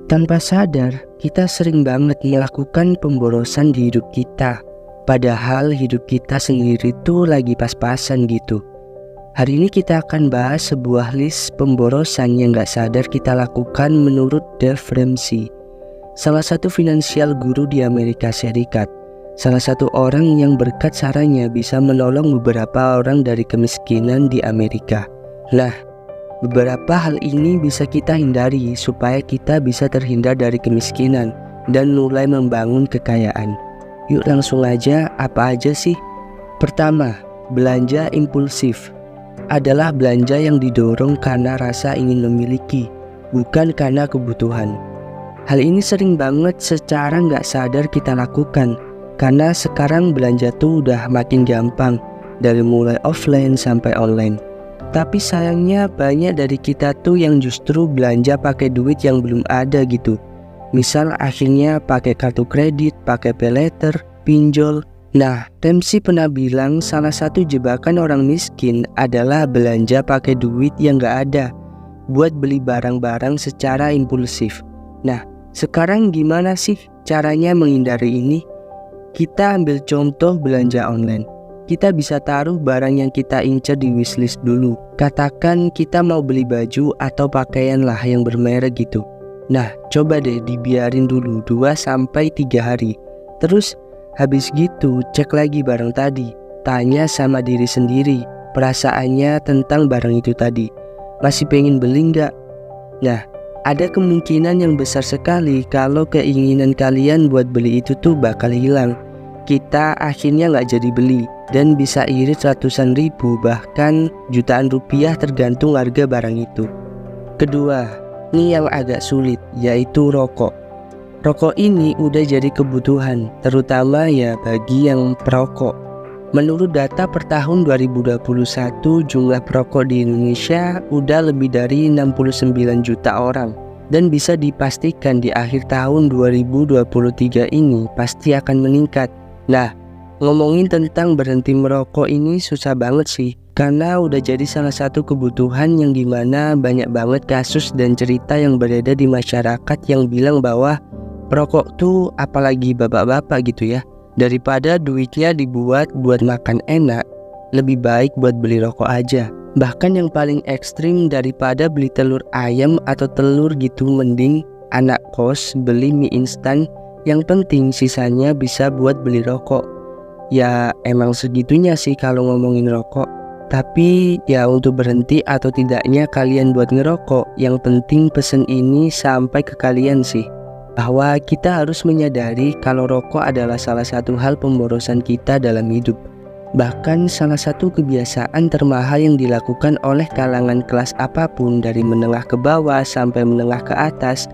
Tanpa sadar, kita sering banget melakukan pemborosan di hidup kita. Padahal hidup kita sendiri tuh lagi pas-pasan gitu. Hari ini kita akan bahas sebuah list pemborosan yang gak sadar kita lakukan menurut Dave Ramsey, salah satu finansial guru di Amerika Serikat. Salah satu orang yang berkat sarannya bisa menolong beberapa orang dari kemiskinan di Amerika. Nah, beberapa hal ini bisa kita hindari supaya kita bisa terhindar dari kemiskinan dan mulai membangun kekayaan. Yuk langsung aja, apa aja sih? Pertama, belanja impulsif adalah belanja yang didorong karena rasa ingin memiliki, bukan karena kebutuhan. Hal ini sering banget secara nggak sadar kita lakukan, karena sekarang belanja tuh udah makin gampang, dari mulai offline sampai online. Tapi sayangnya banyak dari kita tuh yang justru belanja pakai duit yang belum ada gitu. Misal akhirnya pakai kartu kredit, pakai paylater, pinjol. Nah, Ramsey pernah bilang salah satu jebakan orang miskin adalah belanja pakai duit yang gak ada, buat beli barang-barang secara impulsif. Nah, sekarang gimana sih caranya menghindari ini? Kita ambil contoh belanja online. Kita bisa taruh barang yang kita incer di wishlist dulu. Katakan kita mau beli baju atau pakaian lah yang bermerek gitu. Nah, coba deh dibiarin dulu 2-3 hari. Terus habis gitu cek lagi barang tadi. Tanya sama diri sendiri perasaannya tentang barang itu tadi. Masih pengen beli nggak? Nah, ada kemungkinan yang besar sekali kalau keinginan kalian buat beli itu tuh bakal hilang. Kita akhirnya nggak jadi beli dan bisa irit ratusan ribu bahkan jutaan rupiah tergantung harga barang itu. Kedua, ini yang agak sulit, yaitu rokok. Rokok ini udah jadi kebutuhan, terutama ya bagi yang perokok. Menurut data per tahun 2021, jumlah perokok di Indonesia udah lebih dari 69 juta orang. Dan bisa dipastikan di akhir tahun 2023 ini pasti akan meningkat. Nah, ngomongin tentang berhenti merokok ini susah banget sih, karena udah jadi salah satu kebutuhan yang dimana banyak banget kasus dan cerita yang beredar di masyarakat yang bilang bahwa perokok tuh apalagi bapak-bapak gitu ya, daripada duitnya dibuat buat makan enak, lebih baik buat beli rokok aja. Bahkan yang paling ekstrim, daripada beli telur ayam atau telur gitu, mending anak kos beli mie instan, yang penting sisanya bisa buat beli rokok. Ya emang segitunya sih kalau ngomongin rokok. Tapi ya untuk berhenti atau tidaknya kalian buat ngerokok, yang penting pesen ini sampai ke kalian sih, bahwa kita harus menyadari kalau rokok adalah salah satu hal pemborosan kita dalam hidup. Bahkan salah satu kebiasaan termahal yang dilakukan oleh kalangan kelas apapun, dari menengah ke bawah sampai menengah ke atas.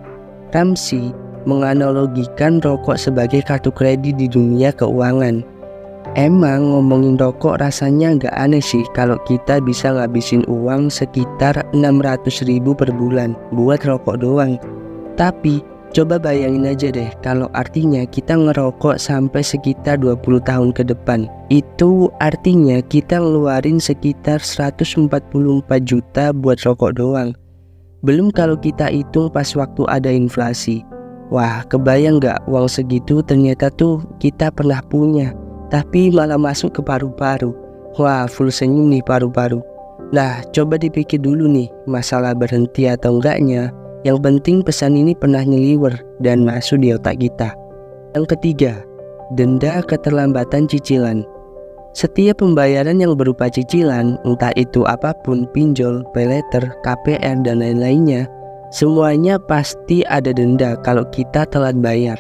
Ramsey menganalogikan rokok sebagai kartu kredit di dunia keuangan. Emang ngomongin rokok rasanya nggak aneh sih kalau kita bisa ngabisin uang sekitar 600 ribu per bulan buat rokok doang. Tapi coba bayangin aja deh kalau artinya kita ngerokok sampai sekitar 20 tahun ke depan. Itu artinya kita ngeluarin sekitar 144 juta buat rokok doang. Belum kalau kita hitung pas waktu ada inflasi. Wah, kebayang gak uang segitu ternyata tuh kita pernah punya, tapi malah masuk ke paru-paru. Wah, full senyum nih paru-paru. Nah, coba dipikir dulu nih masalah berhenti atau enggaknya. Yang penting pesan ini pernah nyeliwer dan masuk di otak kita. Yang ketiga, denda keterlambatan cicilan. Setiap pembayaran yang berupa cicilan, entah itu apapun, pinjol, paylater, KPR, dan lain-lainnya, semuanya pasti ada denda kalau kita telat bayar.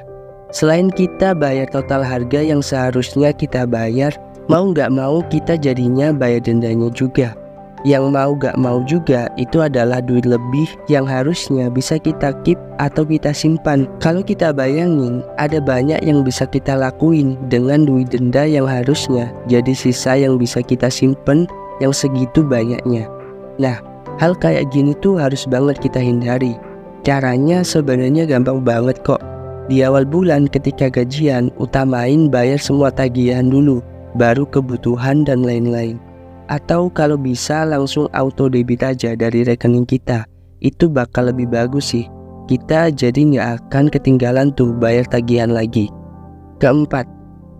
Selain kita bayar total harga yang seharusnya kita bayar, mau nggak mau kita jadinya bayar dendanya juga. Yang mau gak mau juga itu adalah duit lebih yang harusnya bisa kita keep atau kita simpan. Kalau kita bayangin, ada banyak yang bisa kita lakuin dengan duit denda yang harusnya jadi sisa yang bisa kita simpen yang segitu banyaknya. Nah, hal kayak gini tuh harus banget kita hindari. Caranya sebenarnya gampang banget kok. Di awal bulan ketika gajian, utamain bayar semua tagihan dulu, baru kebutuhan dan lain-lain. Atau kalau bisa langsung auto debit aja dari rekening kita. Itu bakal lebih bagus sih. kita jadi nggak akan ketinggalan tuh bayar tagihan lagi. Keempat,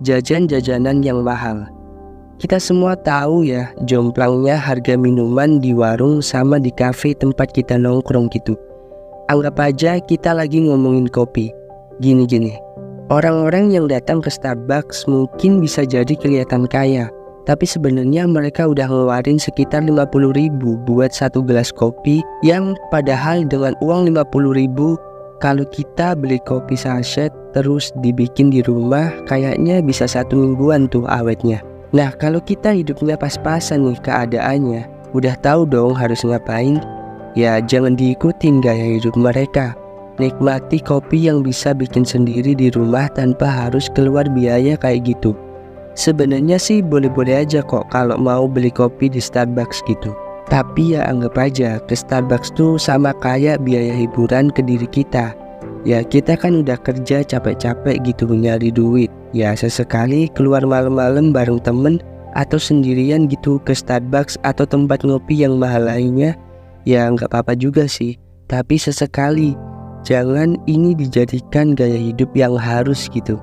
jajan-jajanan yang mahal. Kita semua tahu ya, jomplangnya harga minuman di warung sama di kafe tempat kita nongkrong gitu. Anggap aja kita lagi ngomongin kopi. Gini-gini, orang-orang yang datang ke Starbucks mungkin bisa jadi kelihatan kaya, tapi sebenarnya mereka udah ngeluarin sekitar 50.000 buat satu gelas kopi, yang padahal dengan uang 50.000 kalau kita beli kopi sachet terus dibikin di rumah kayaknya bisa 1 mingguan tuh awetnya. Nah, kalau kita hidupnya pas-pasan nih keadaannya, udah tahu dong harus ngapain? Ya jangan diikutin gaya hidup mereka. Nikmati kopi yang bisa bikin sendiri di rumah tanpa harus keluar biaya kayak gitu. Sebenarnya sih boleh-boleh aja kok kalau mau beli kopi di Starbucks gitu. Tapi ya anggap aja ke Starbucks tuh sama kayak biaya hiburan ke diri kita. Ya kita kan udah kerja capek-capek gitu nyari duit. Ya sesekali keluar malam-malam bareng temen atau sendirian gitu ke Starbucks atau tempat ngopi yang mahal lainnya, ya nggak apa-apa juga sih. Tapi sesekali, jangan ini dijadikan gaya hidup yang harus gitu.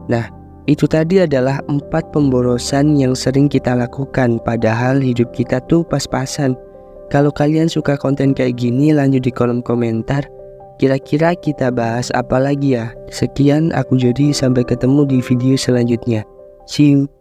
Nah, itu tadi adalah 4 pemborosan yang sering kita lakukan padahal hidup kita tuh pas-pasan. Kalau kalian suka konten kayak gini, lanjut di kolom komentar. Kira-kira kita bahas apa lagi ya? Sekian aku Jody, sampai ketemu di video selanjutnya. See you.